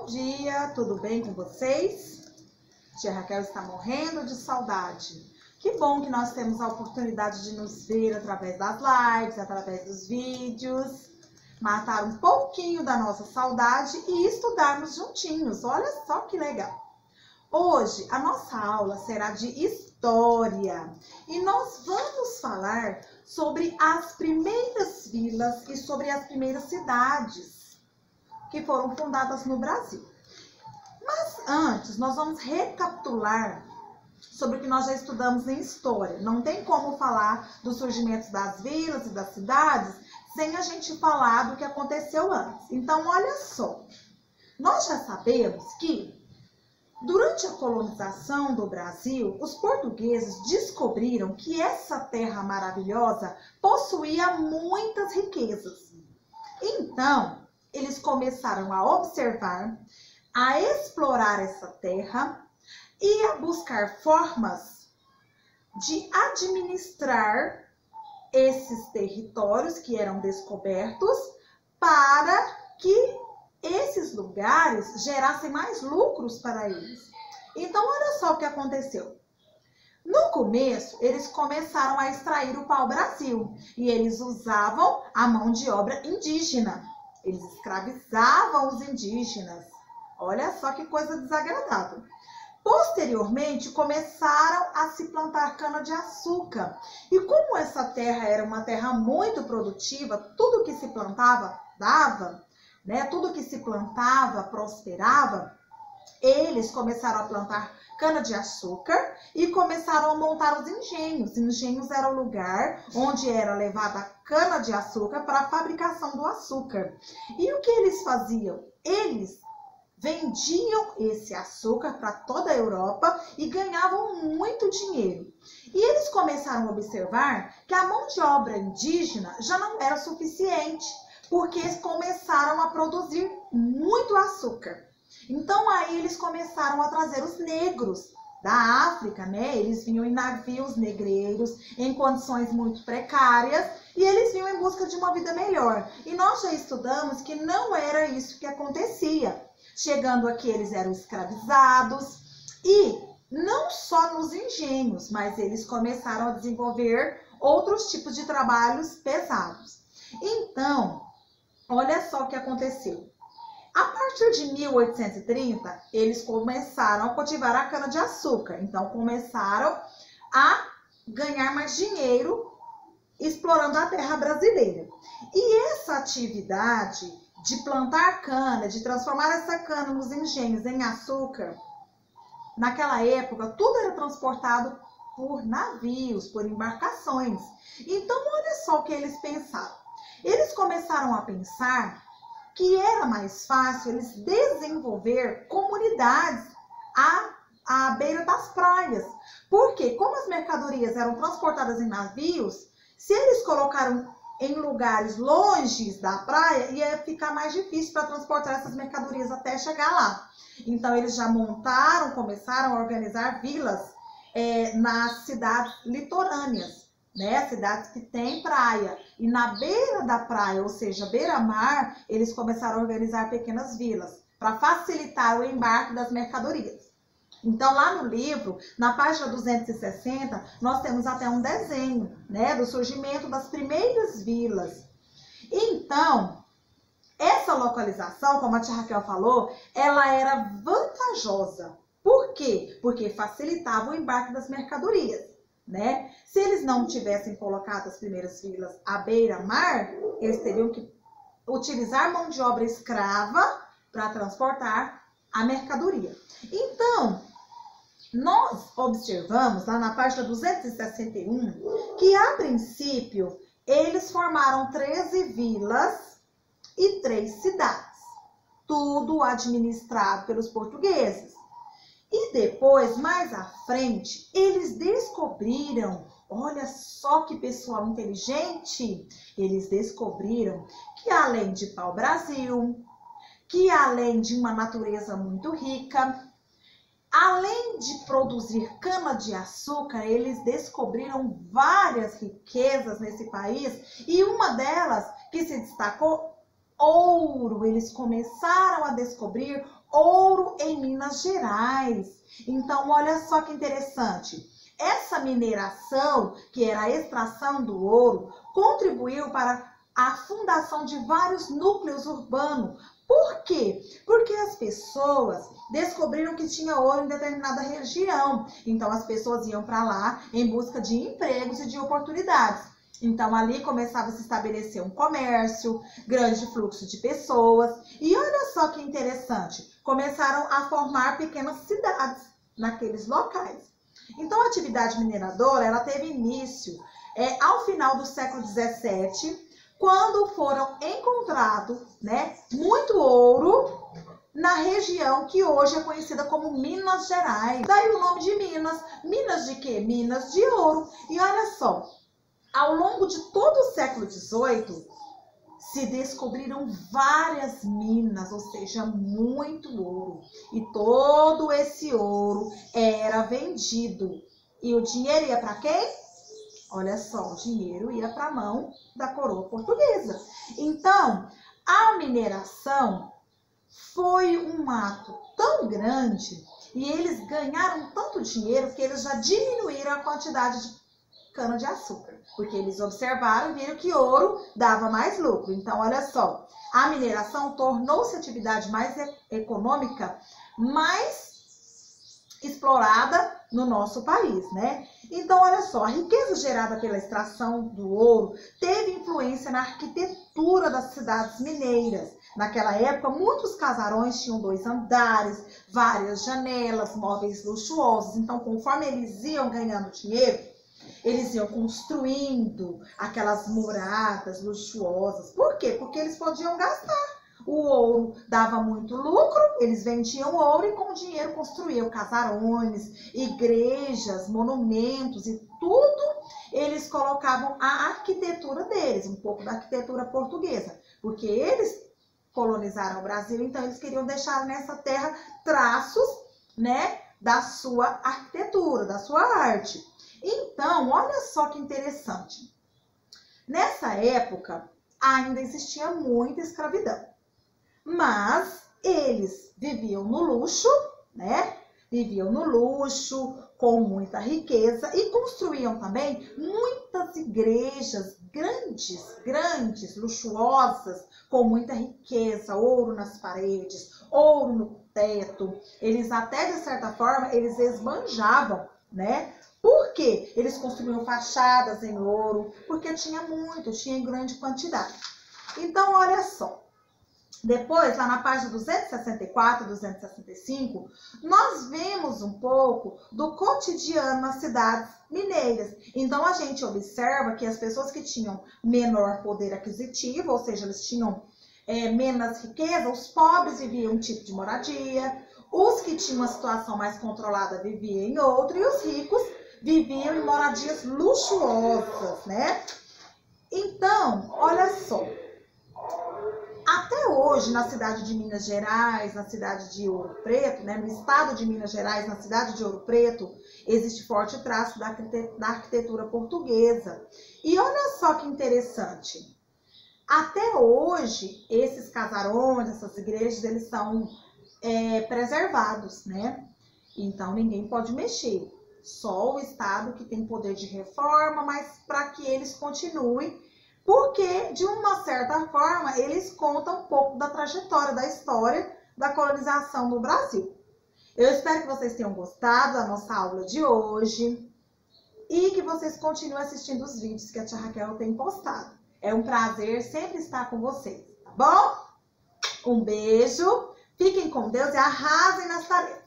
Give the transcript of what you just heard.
Bom dia, tudo bem com vocês? Tia Raquel está morrendo de saudade. Que bom que nós temos a oportunidade de nos ver através das lives, através dos vídeos, matar um pouquinho da nossa saudade e estudarmos juntinhos. Olha só que legal! Hoje a nossa aula será de história e nós vamos falar sobre as primeiras vilas e sobre as primeiras cidades que foram fundadas no Brasil. Mas antes, nós vamos recapitular sobre o que nós já estudamos em história. Não tem como falar do surgimento das vilas e das cidades sem a gente falar do que aconteceu antes. Então, olha só. Nós já sabemos que, durante a colonização do Brasil, os portugueses descobriram que essa terra maravilhosa possuía muitas riquezas. Então, eles começaram a observar, a explorar essa terra e a buscar formas de administrar esses territórios que eram descobertos para que esses lugares gerassem mais lucros para eles. Então, olha só o que aconteceu. No começo, eles começaram a extrair o pau-brasil e eles usavam a mão de obra indígena. Eles escravizavam os indígenas. Olha só que coisa desagradável. Posteriormente, começaram a se plantar cana-de-açúcar. E como essa terra era uma terra muito produtiva, tudo que se plantava dava, né? Tudo que se plantava prosperava. Eles começaram a plantar cana-de-açúcar e começaram a montar os engenhos. Engenhos era o lugar onde era levada a cana-de-açúcar para a fabricação do açúcar. E o que eles faziam? Eles vendiam esse açúcar para toda a Europa e ganhavam muito dinheiro. E eles começaram a observar que a mão de obra indígena já não era suficiente, porque eles começaram a produzir muito açúcar. Então, aí eles começaram a trazer os negros da África, né? Eles vinham em navios negreiros, em condições muito precárias, e eles vinham em busca de uma vida melhor. E nós já estudamos que não era isso que acontecia. Chegando aqui, eles eram escravizados, e não só nos engenhos, mas eles começaram a desenvolver outros tipos de trabalhos pesados. Então, olha só o que aconteceu. A partir de 1830, eles começaram a cultivar a cana-de-açúcar. Então, começaram a ganhar mais dinheiro explorando a terra brasileira. E essa atividade de plantar cana, de transformar essa cana nos engenhos em açúcar, naquela época, tudo era transportado por navios, por embarcações. Então, olha só o que eles pensaram. Eles começaram a pensar que era mais fácil eles desenvolver comunidades à beira das praias. Porque, como as mercadorias eram transportadas em navios, se eles colocaram em lugares longe da praia, ia ficar mais difícil para transportar essas mercadorias até chegar lá. Então, eles já começaram a organizar vilas nas cidades litorâneas, né? Cidades que têm praia. E na beira da praia, ou seja, beira-mar, eles começaram a organizar pequenas vilas para facilitar o embarque das mercadorias. Então, lá no livro, na página 260, nós temos até um desenho, né, do surgimento das primeiras vilas. Então, essa localização, como a tia Raquel falou, ela era vantajosa. Por quê? Porque facilitava o embarque das mercadorias, né? Se eles não tivessem colocado as primeiras vilas à beira-mar, eles teriam que utilizar mão de obra escrava para transportar a mercadoria. Então, nós observamos lá na página 261 que, a princípio, eles formaram 13 vilas e 3 cidades, tudo administrado pelos portugueses. E depois, mais à frente, eles descobriram, olha só que pessoal inteligente, eles descobriram que além de pau-brasil, que além de uma natureza muito rica, além de produzir cana-de-açúcar, eles descobriram várias riquezas nesse país e uma delas que se destacou, ouro. Eles começaram a descobrir ouro em Minas Gerais. Então, olha só que interessante. Essa mineração, que era a extração do ouro, contribuiu para a fundação de vários núcleos urbanos. Por quê? Porque as pessoas descobriram que tinha ouro em determinada região. Então, as pessoas iam para lá em busca de empregos e de oportunidades. Então, ali começava a se estabelecer um comércio, grande fluxo de pessoas. E olha só que interessante, começaram a formar pequenas cidades naqueles locais. Então, a atividade mineradora, ela teve início ao final do século XVII, quando foram encontrados, muito ouro na região que hoje é conhecida como Minas Gerais. Daí o nome de Minas. Minas de quê? Minas de ouro. E olha só, ao longo de todo o século XVIII, se descobriram várias minas, ou seja, muito ouro. E todo esse ouro era vendido. E o dinheiro ia para quem? Olha só, o dinheiro ia para a mão da coroa portuguesa. Então, a mineração foi um ato tão grande e eles ganharam tanto dinheiro que eles já diminuíram a quantidade de cana-de-açúcar, porque eles observaram e viram que ouro dava mais lucro. Então, olha só, a mineração tornou-se a atividade mais econômica, mais explorada no nosso país, Então, olha só, a riqueza gerada pela extração do ouro teve influência na arquitetura das cidades mineiras. Naquela época, muitos casarões tinham 2 andares, várias janelas, móveis luxuosos. Então, conforme eles iam ganhando dinheiro, eles iam construindo aquelas moradas luxuosas. Por quê? Porque eles podiam gastar. O ouro dava muito lucro, eles vendiam ouro e com o dinheiro construíam casarões, igrejas, monumentos e tudo. Eles colocavam a arquitetura deles, um pouco da arquitetura portuguesa, porque eles colonizaram o Brasil, então eles queriam deixar nessa terra traços, da sua arquitetura, da sua arte. Então, olha só que interessante. Nessa época, ainda existia muita escravidão. Mas eles viviam no luxo, Viviam no luxo, com muita riqueza e construíam também muitas igrejas grandes, luxuosas, com muita riqueza, ouro nas paredes, ouro no teto. Eles até, de certa forma, eles esbanjavam, Por quê? Eles construíam fachadas em ouro, porque tinha em grande quantidade. Então, olha só. Depois, lá na página 264 e 265, nós vemos um pouco do cotidiano nas cidades mineiras. Então, a gente observa que as pessoas que tinham menor poder aquisitivo, ou seja, eles tinham menos riqueza, os pobres viviam um tipo de moradia, os que tinham uma situação mais controlada viviam em outro, e os ricos viviam em moradias luxuosas, Então, olha só. Até hoje, na cidade de Minas Gerais, na cidade de Ouro Preto, no estado de Minas Gerais, na cidade de Ouro Preto, existe forte traço da arquitetura portuguesa. E olha só que interessante. Até hoje, esses casarões, essas igrejas, eles são preservados, Então, ninguém pode mexer. Só o Estado que tem poder de reforma, mas para que eles continuem, porque, de uma certa forma, eles contam um pouco da trajetória, da história da colonização no Brasil. Eu espero que vocês tenham gostado da nossa aula de hoje e que vocês continuem assistindo os vídeos que a tia Raquel tem postado. É um prazer sempre estar com vocês, tá bom? Um beijo, fiquem com Deus e arrasem nas tarefas.